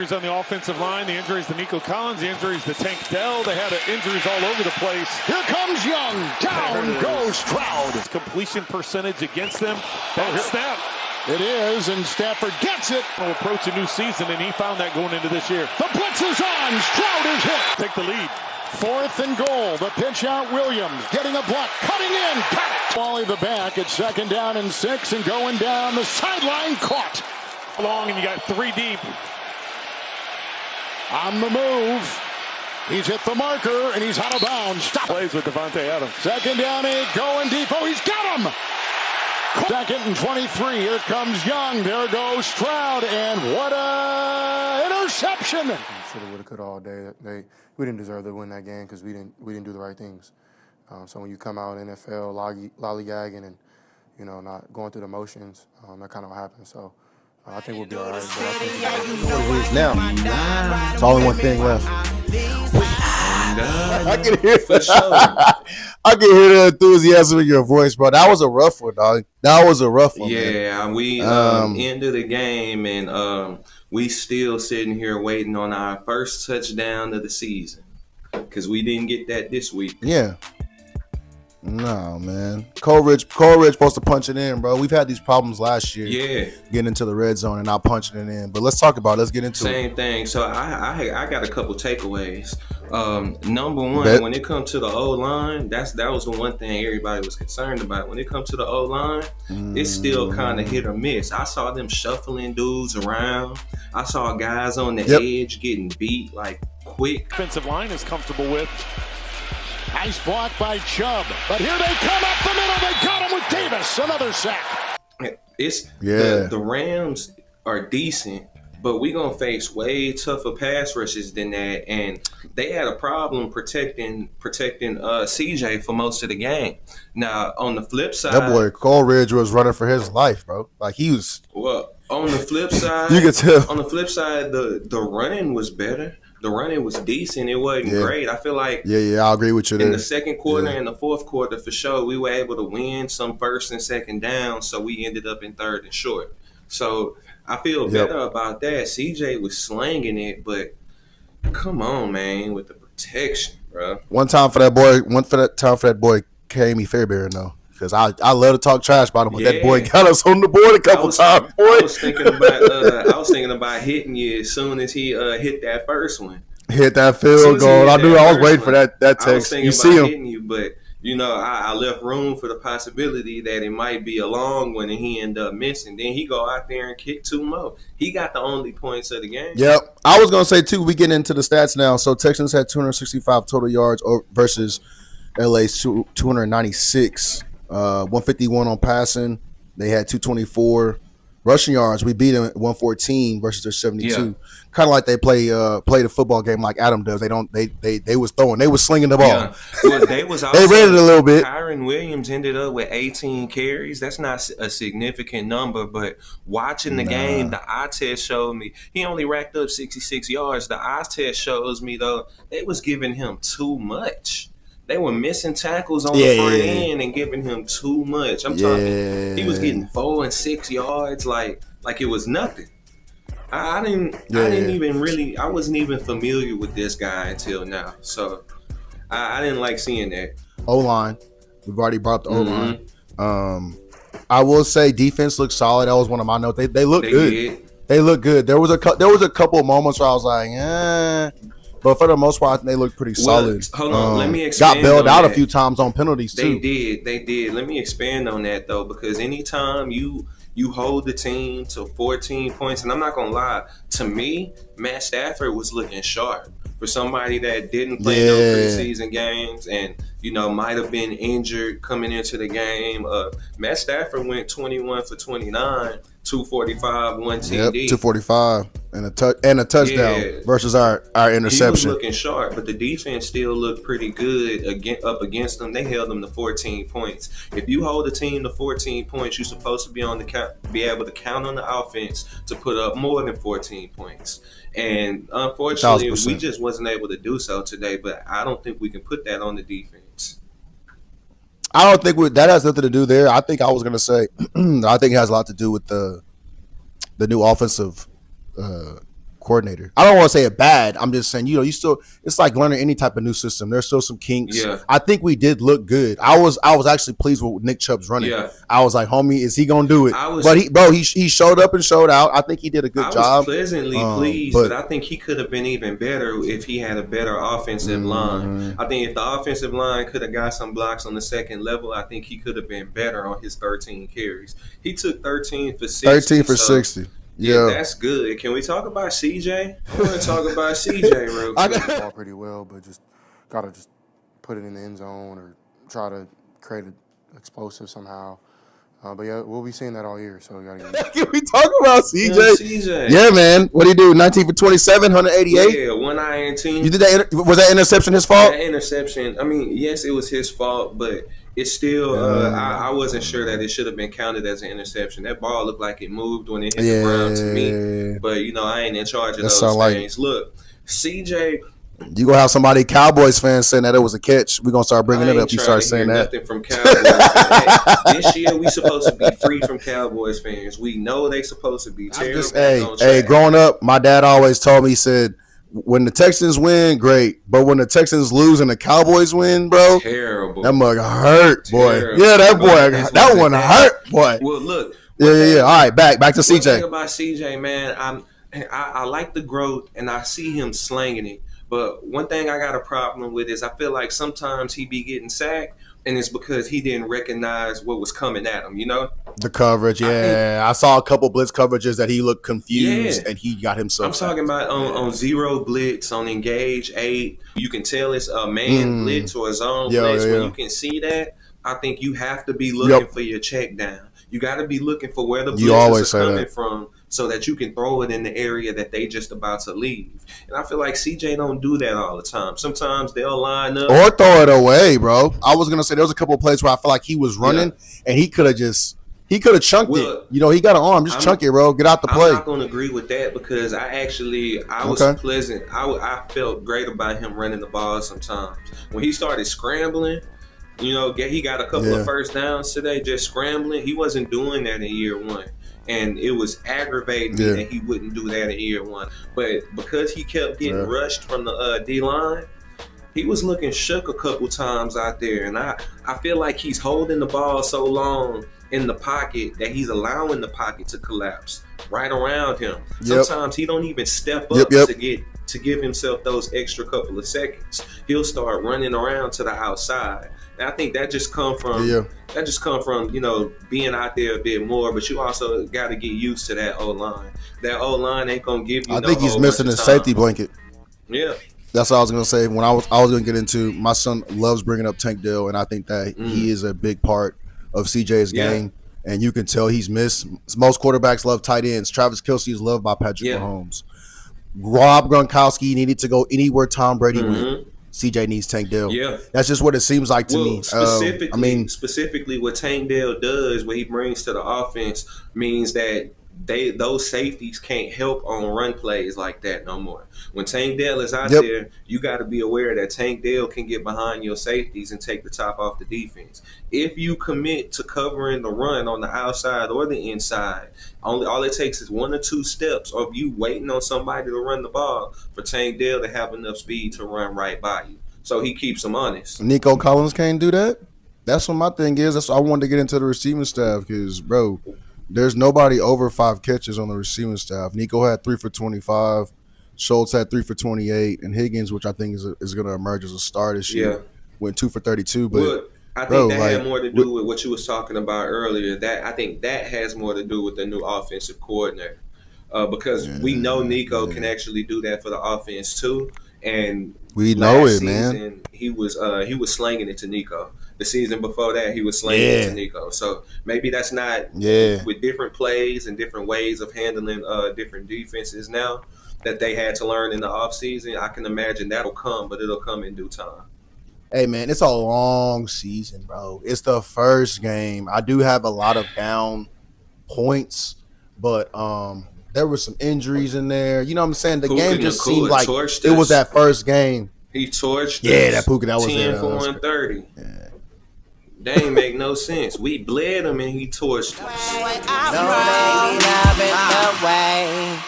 On the offensive line, the injuries to Nico Collins, the injuries to Tank Dell. They had injuries all over the place. Here comes Young. Down goes Stroud. His completion percentage against them. That snap. It is, and Stafford gets it. We'll approach a new season, and he found that going into this year. The blitz is on. Stroud is hit. Take the lead. 4th and goal. The pitch out. Williams getting a block. Cutting in. Got it. Wally the back at 2nd down and 6, and going down the sideline. Caught. Long, and you got 3 deep. On the move. He's hit the marker, and he's out of bounds. Stop. Plays with Devontae Adams. 2nd down, 8, going deep. Oh, he's got him. 2nd and 23. Here comes Young. There goes Stroud, and what a interception. Shoulda, woulda, coulda all day. We didn't deserve to win that game because we didn't do the right things. So when you come out in NFL lollygagging and not going through the motions, that kind of what happens. So. I think we'll be all right. What it is now. It's only one thing left. I can hear I can hear the enthusiasm in your voice, bro. That was a rough one, dog. That was a rough one. Yeah, man. We ended the game, and we still sitting here waiting on our first touchdown of the season because we didn't get that this week. Yeah. No, man. Coleridge supposed to punch it in, bro. We've had these problems last year. Yeah. Getting into the red zone and not punching it in. But let's talk about it. Let's get into Same thing. So I got a couple takeaways. Number one, when it comes to the O-line, that was the one thing everybody was concerned about. When it comes to the O-line, it's still kind of hit or miss. I saw them shuffling dudes around. I saw guys on the edge getting beat like quick. Defensive line is comfortable with. Nice block by Chubb. But here they come up the middle. They got him with Davis. Another sack. The Rams are decent, but we're going to face way tougher pass rushes than that. And they had a problem protecting CJ for most of the game. Now, on the flip side. That boy Coleridge was running for his life, bro. Like he was. Well, on the flip side. You could tell. On the flip side, the running was better. The running was decent. It wasn't great. I feel like I agree with you there. In the second quarter and the fourth quarter, for sure, we were able to win some 1st and 2nd down, so we ended up in 3rd and short. So I feel better about that. CJ was slanging it, but come on, man, with the protection, bro. One time for that boy, Kamie Fairbairn, though. Because I love to talk trash about him, but that boy got us on the board a couple times, boy. I was thinking about hitting you as soon as he hit that first one. Hit that field goal. I knew I was waiting for that text. I was thinking you about see him hitting you, but I left room for the possibility that it might be a long one and he ended up missing. Then he go out there and kick 2 more. He got the only points of the game. Yep. I was gonna say too. We get into the stats now. So Texans had 265 total yards versus LA's 296. 151 on passing. They had 224 rushing yards. We beat them at 114 versus their 72. Yeah. Kind of like they play the football game like Adam does. They was throwing. They was slinging the ball. Yeah. Well, they was also, they ran it a little bit. Kyron Williams ended up with 18 carries. That's not a significant number, but watching the game, the eye test showed me he only racked up 66 yards. The eye test shows me though they was giving him too much. They were missing tackles on the front end and giving him too much. I'm talking, he was getting 4 and 6 yards like it was nothing. I wasn't even familiar with this guy until now. So I didn't like seeing that. O-line. We've already brought up the O-line. I will say defense looks solid. That was one of my notes. They look good. Did. They look good. There was a couple of moments where I was like, but for the most part, I think they look pretty solid. Hold on, let me expand. Got bailed out a few times on penalties too. They did. Let me expand on that though, because anytime you hold the team to 14 points, and I'm not gonna lie, to me, Matt Stafford was looking sharp for somebody that didn't play no preseason games and might have been injured coming into the game. Matt Stafford went 21 for 29. 245, 1 TD. Yep, 245 and a touchdown versus our interception. He was looking sharp, but the defense still looked pretty good up against them. They held them to 14 points. If you hold a team to 14 points, you're supposed to be able to count on the offense to put up more than 14 points. And unfortunately, 1,000%. We just wasn't able to do so today. But I don't think we can put that on the defense. I don't think that has nothing to do there. I think I was going to say, I think it has a lot to do with the new offensive coordinator. I don't want to say it bad. I'm just saying, you still, it's like learning any type of new system. There's still some kinks. Yeah. I think we did look good. I was actually pleased with Nick Chubb's running. Yeah. I was like, homie, is he gonna do it? But he showed up and showed out. I think he did a good job. I was pleasantly pleased, but I think he could have been even better if he had a better offensive line. I think if the offensive line could have got some blocks on the second level, I think he could have been better on his 13 carries. He took 13 for 60. 13 for 60. Yeah, that's good. Can we talk about CJ? I want to talk about CJ real quick. The ball pretty well, but gotta put it in the end zone or try to create an explosive somehow. But yeah, we'll be seeing that all year. So we gotta get. Can we talk about CJ? CJ. Yeah, man. What did he do? 19 for 27, 188. Yeah, 119. You did that? Was that interception his fault? That interception. I mean, yes, it was his fault, but it's still. I wasn't sure that it should have been counted as an interception. That ball looked like it moved when it hit the ground to me. But I ain't in charge of those things. Look, CJ. You gonna have somebody Cowboys fans saying that it was a catch. We're gonna start bringing it up. You start saying that. Nothing from Cowboys fans. This year we supposed to be free from Cowboys fans. We know they supposed to be terrible. Hey, growing up, my dad always told me, he said, when the Texans win, great. But when the Texans lose and the Cowboys win, bro, terrible. That mug hurt, boy. Terrible. Yeah, that one hurt, boy. Well, look. Yeah. All right, back to CJ. One thing about CJ, man, I like the growth and I see him slanging it. But one thing I got a problem with is I feel like sometimes he be getting sacked, and it's because he didn't recognize what was coming at him, The coverage, yeah. I saw a couple blitz coverages that he looked confused, and he got himself I'm talking about on zero blitz, on engage 8. You can tell it's a man blitz or a zone blitz. When you can see that, I think you have to be looking for your check down. You got to be looking for where the blitzes are coming from so that you can throw it in the area that they just about to leave. And I feel like CJ don't do that all the time. Sometimes they'll line up. Or throw it away, bro. I was going to say there was a couple of plays where I feel like he was running and he could have chunked it. He got an arm. Just chunk it, bro. Get out the play. I'm not going to agree with that because I was pleasant. I felt great about him running the ball sometimes. When he started scrambling, he got a couple of first downs today just scrambling. He wasn't doing that in year one. And it was aggravating me that he wouldn't do that in year one. But because he kept getting rushed from the D-line, he was looking shook a couple times out there. And I feel like he's holding the ball so long in the pocket that he's allowing the pocket to collapse right around him. Sometimes he don't even step up to give himself those extra couple of seconds. He'll start running around to the outside. And I think that just come from being out there a bit more, but you also got to get used to that O-line. That O-line ain't gonna give you. I think he's missing his safety blanket. Yeah, that's what I was gonna say. When I was gonna get into, my son loves bringing up Tank Dell, and I think that he is a big part of CJ's game. And you can tell he's missed. Most quarterbacks love tight ends. Travis Kelce is loved by Patrick Mahomes. Rob Gronkowski needed to go anywhere Tom Brady went. CJ needs Tank Dell. Yeah, that's just what it seems like to me. Specifically, what Tank Dell does, what he brings to the offense, means that those safeties can't help on run plays like that no more. When Tank Dell is out there, you got to be aware that Tank Dell can get behind your safeties and take the top off the defense. If you commit to covering the run on the outside or the inside, all it takes is 1 or 2 steps of you waiting on somebody to run the ball for Tank Dell to have enough speed to run right by you. So he keeps them honest. Nico Collins can't do that. That's what my thing is. That's why I wanted to get into the receiving staff because, bro, there's nobody over 5 catches on the receiving staff. Nico had 3 for 25. Schultz had 3 for 28. And Higgins, which I think is going to emerge as a star this year, went 2 for 32. But I think that had more to do with what you was talking about earlier. I think that has more to do with the new offensive coordinator. Because we know Nico can actually do that for the offense too. And we know it, season, man. He was slanging it to Nico. The season before that, he was slanging it to Nico. So maybe that's not with different plays and different ways of handling different defenses now that they had to learn in the offseason. I can imagine that'll come, but it'll come in due time. Hey, man, it's a long season, bro. It's the first game. I do have a lot of down points, but there were some injuries in there. You know what I'm saying? The game just seemed like it was that first game. He torched that Puka, that was 10 for 130. Yeah. That ain't make no sense. We bled him and he torched us. No, they be loving the way